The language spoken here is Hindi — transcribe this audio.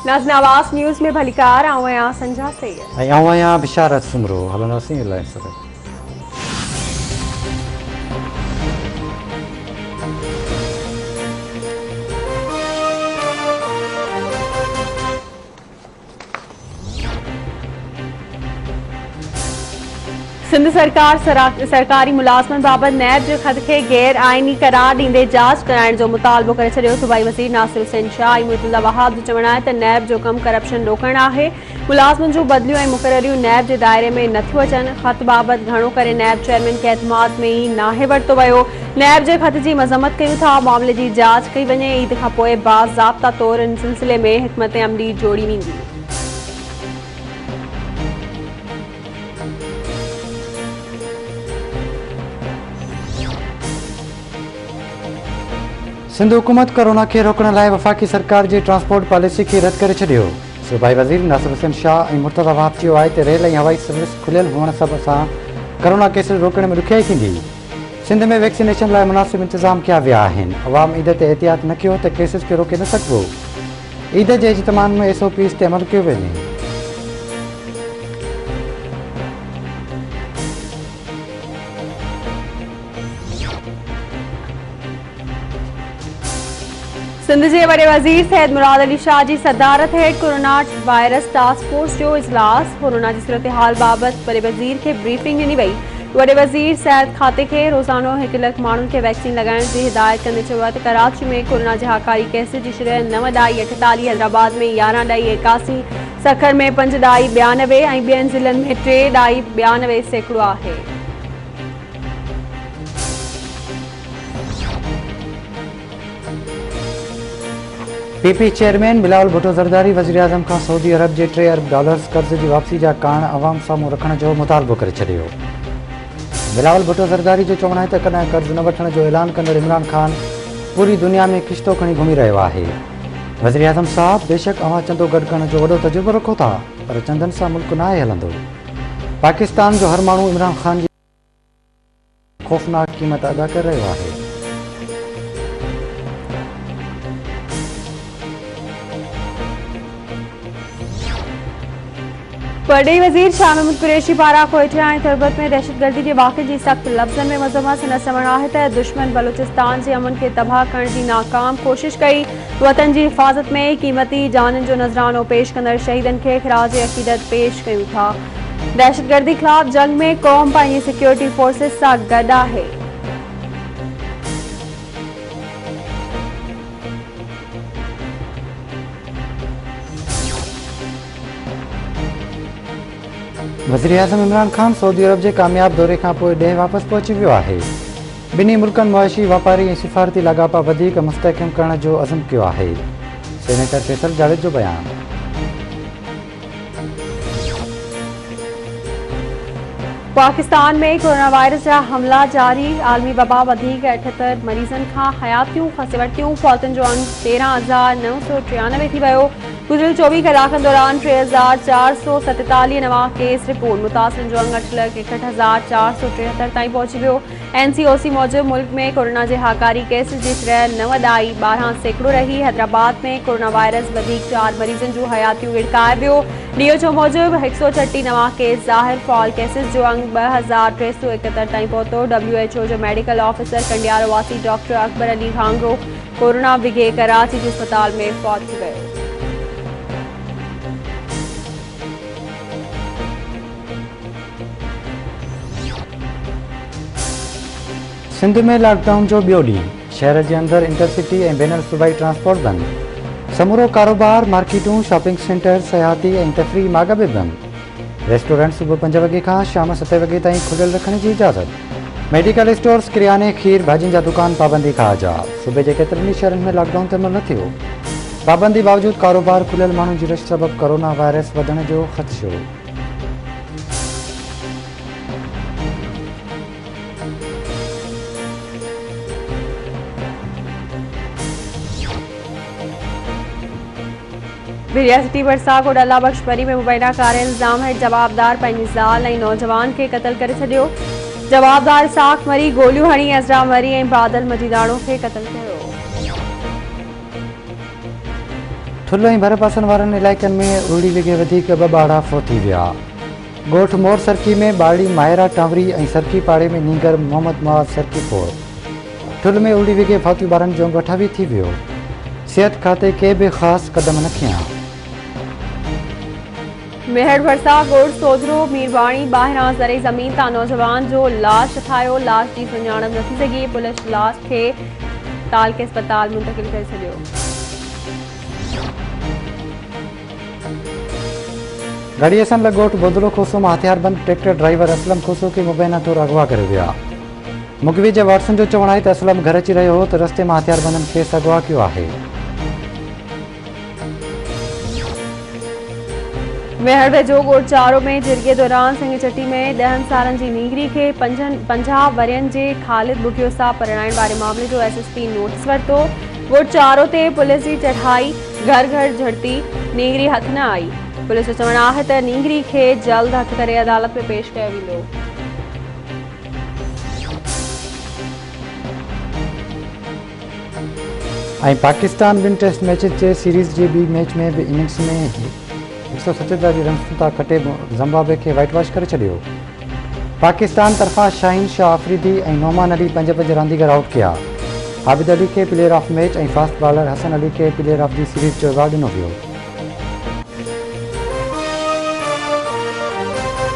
नाज़ नवाज़ न्यूज़ में भलीकार आऊं संजा सैयद ऐं आऊं आहियां बिशारत सुमरो हलंदासीं इलाही सर। सिंध सरकार सरकारी मुलाज़मन बाबत नैब जे ख़त खे गैर आइनी करार ॾींदे जांच कराइण जो मुतालबो करे छॾियो। सूबाई वज़ीर नासिर हुसैन शाह ऐं मुर्तज़ा वहाब जो चवणु आहे त नैब जो कमु करप्शन रोकणु आहे। मुलाज़मन जूं बदिलियूं ऐं मुक़ररियूं नैब जे दायरे में नथियूं अचनि। ख़त बाबति घणो करे नैब चेयरमैन खे एतमाद में ई नाहे वरितो वियो। नैब जे ख़त जी मज़म्मत कयूं था, मामले जी जांच कई वञे। ईद खां पोइ बाज़ाब्ता तौरु इन सिलसिले में हिकमत अमली जोड़ी वेंदी। सिंध हुकूमत कोरोना के रोकण लाइ वफ़ाक़ी सरकार जी ट्रांसपोर्ट पॉलिसी खे रद्द करे छॾियो। सूबाई वज़ीर नासिर हुसैन शाह ऐं मुर्तज़ा वहाब चयो आहे त रेल ऐं हवाई सर्विस खुलियल हुअण सबब सां कोरोना केसेस रोकण में ॾुखियाई थींदी। सिंध में वैक्सीनेशन लाइ मुनासिब इंतज़ाम कया विया आहिनि। अवाम ईद ते एहतियात न कयो त केसेस खे रोके न सघिबो। ईद जे इज्तिमाअ में SOPs ते अमल कयो वञे। सिंध के वडे वज़ीर सैयद मुराद अली शाह की सदारत हेठ कोरोना वायरस टास्क फोर्स जो इजलास। कोरोना की सूरत हाल बाबत वडे वज़ीर के ब्रीफिंग ॾिनी वई। वडे वज़ीर सैयद खाते के रोज़ानो 1 लाख माण्हुनि खे वैक्सीन लगाइण की हिदायत कंदे चयो आहे त कराची में कोरोना जे हाकारी केस की शरह 9.48, हैदराबाद में 11.81, सखर में 5.92 ऐं ॿियनि ज़िलनि में 3.92 सैकड़ो आहे। PP चेयरमैन बिलावल भुट्टो ज़रदारी वज़ीर आज़म खां सऊदी अरब जे $3 अरब कर्ज़ की वापसी जा कारण अवाम साम्हूं रखण जो मुतालबो करे छॾियो। बिलावल भुट्टो ज़रदारी जो चवणु आहे त कॾहिं कर्ज़ न वठण जो ऐलान कंदड़ इमरान खान पूरी दुनिया में किश्तो खणी घुमी रहियो आहे। वज़ीर आज़म साहब, बेशक अवां चंदो गॾु करण जो वॾो तजुर्बो रखो था, पर चंदनि सां मुल्क न आहे हलंदो। पाकिस्तान जो हर माण्हू इमरान खान जी खौफ़नाक क़ीमत अदा करे रहियो आहे। परडेही वज़ीर शाह महमूद कुरैशी पारां कोयटा ऐं तुर्बत में दहशतगर्दी के वाक़े की सख्त लफ़्ज़नि में मज़म्मत। हिन चवणु आहे त दुश्मन बलूचिस्तान के अमन के तबाह करण की नाकाम कोशिश कई। वतन की हिफ़ाज़त में क़ीमती जाननि जो नज़रानो पेश कंदड़ शहीदनि खे ख़िराज अक़ीदत पेश कयूं था। दहशतगर्दी ख़िलाफ़ जंग में क़ौम पंहिंजी सिक्योरिटी फोर्सिस सां गॾु आहे। वज़ीर आज़म इमरान खान सऊदी अरब के कामयाब दौरे का पोइ ॾेह वापस पहुची वियो आहे। ॿिन्ही मुल्कनि मुआशी वापारी ऐं सिफ़ारती लाॻापा वधीक मुस्तहकम करण जो अज़म कयो आहे। सेनेटर फैसल जावेद जो बयान। पाकिस्तान में कोरोना वायरस जा हमला जारी। आलमी वबा वधीक 78 मरीज़नि खां हयातियूं खसे फौतन जो अंक 13,993 थी वियो। गुज़िरियल 24 कलाकनि दौरान 3,447 नवां केस रिपोर्ट। मुतासिरनि जो अंक 8,61,473 ताईं पहुची वियो। NCOC मूजिब मुल्क में कोरोना जे हाकारी केस जी शरह 9.12 सैकड़ो रही। हैदराबाद में कोरोना वायरस वधीक 4 मरीज़नि जूं हयातियूं विड़काए वियो। DHO मूजिब 136 नवां केस ज़ाहिर। फॉल केसिस जो अंक 2,371 ताईं पहुतो। WHO जो मेडिकल ऑफिसर कंडियारो वासी डॉक्टर अकबर अली घांगरो कोरोना विघे कराची के अस्पताल में फौत थी वियो। सिंध में लॉकडाउन जो ॿियो ॾींहुं। शहर के अंदर इंटरसिटी ऐं बैनर सूबाई ट्रांसपोर्ट बंद। समूरो कारोबार, मार्केटूं, शॉपिंग सेंटर, सयाहती ऐं तफ़रीही माॻ बि बंद। रेस्टोरेंट सुबुह 5 वॻे खां शाम 7 वॻे ताईं खुलियल रखण की इजाज़त। मेडिकल स्टोर्स, किरियाने, खीर भाॼियुनि जा दुकान पाबंदी खां आज़ाद। सूबे के केतिरनि ई शहरनि में लॉकडाउन ते अमल न थियो। पाबंदी बावजूद कारोबार खुलियल माण्हुनि जी रश सबब कोरोना वायरस वधण जो ख़दशो। रियासती भरसा को डल्ला बख्श बरी में मुबैना कार इल्ज़ाम हेठ जवाबदार पंहिंजी ज़ाल ऐं नौजवान के कत्ल करे छॾियो। जवाबदार साख मरी गोलियूं हणी अज़रा मरी ऐं बादल मजीदाड़ो के कत्ल कयो। ठुल्लो ऐं भरपासन वारनि इलाइक़नि में उड़ी विघे वधीक ॿ ॿाड़ा फोती विया। ॻोठ मोर सरकी में बाड़ी माहिरा टांवरी ऐं सरकी पाड़े में नीगर मोहम्मद मुआज़ सरकी पोर। ठुल में उड़ी विघे फाती ॿारनि जो ॻोठ बि थी वियो। सिहत खाते के बि ख़ासि क़दम न खयां। मेहर भरसा ॻोठ सोजरो मीरवाणी ॿाहिरां ज़रे ज़मीन तां नौजवान जो लाश ठाहियो। लाश जी सुञाणप न थी सघी। पुलिस लाश खे तालके अस्पताल मुंतक़िल करे छॾियो। गड़ियसन लगोट बोदलो खोसो में हथियारबंद ट्रैक्टर ड्राइवर असलम खोसो के मुबैना तौर अगवा करे विया। मुखबी जे वाटसन जो चवण आहे त असलम घर अची रहियो हो त रस्ते में हथियारबंदनि खेसि अगवा कयो आहे। मेहर वेझो ॻोठ चारो में जिरगे दौरान संगचटी में 10 सालनि जी नीगरी खे 50 वरियनि जे ख़ालिद बुघियो सां परिणाइण वारे मामले जो SSP नोटिस वरितो। ॻोठ चारो ते पुलिस जी चढ़ाई घर घर झड़ती नीगरी हथ न आई। पुलिस जो चवण आहे त नीगरी खे जल्द हथ करे अदालत में पेश कयो वेंदो। पाकिस्तान ॿिनि टेस्ट मैचेस जे सीरीज़ जे ॿी मैच में बि इनिंग्स में 147 रन तां कटे ज़िम्बाब्वे खे वाइट वॉश करे छॾियो। पाकिस्तान तरफ़ां शाहीन शाह आफरीदी ऐं नोमान अली 5 रांदीगर आउट किया। आबिद अली खे प्लेयर ऑफ मैच ऐं फास्ट बॉलर हसन अली खे प्लेयर ऑफ दी सीरीज़ जो अवार्ड ॾिनो वियो।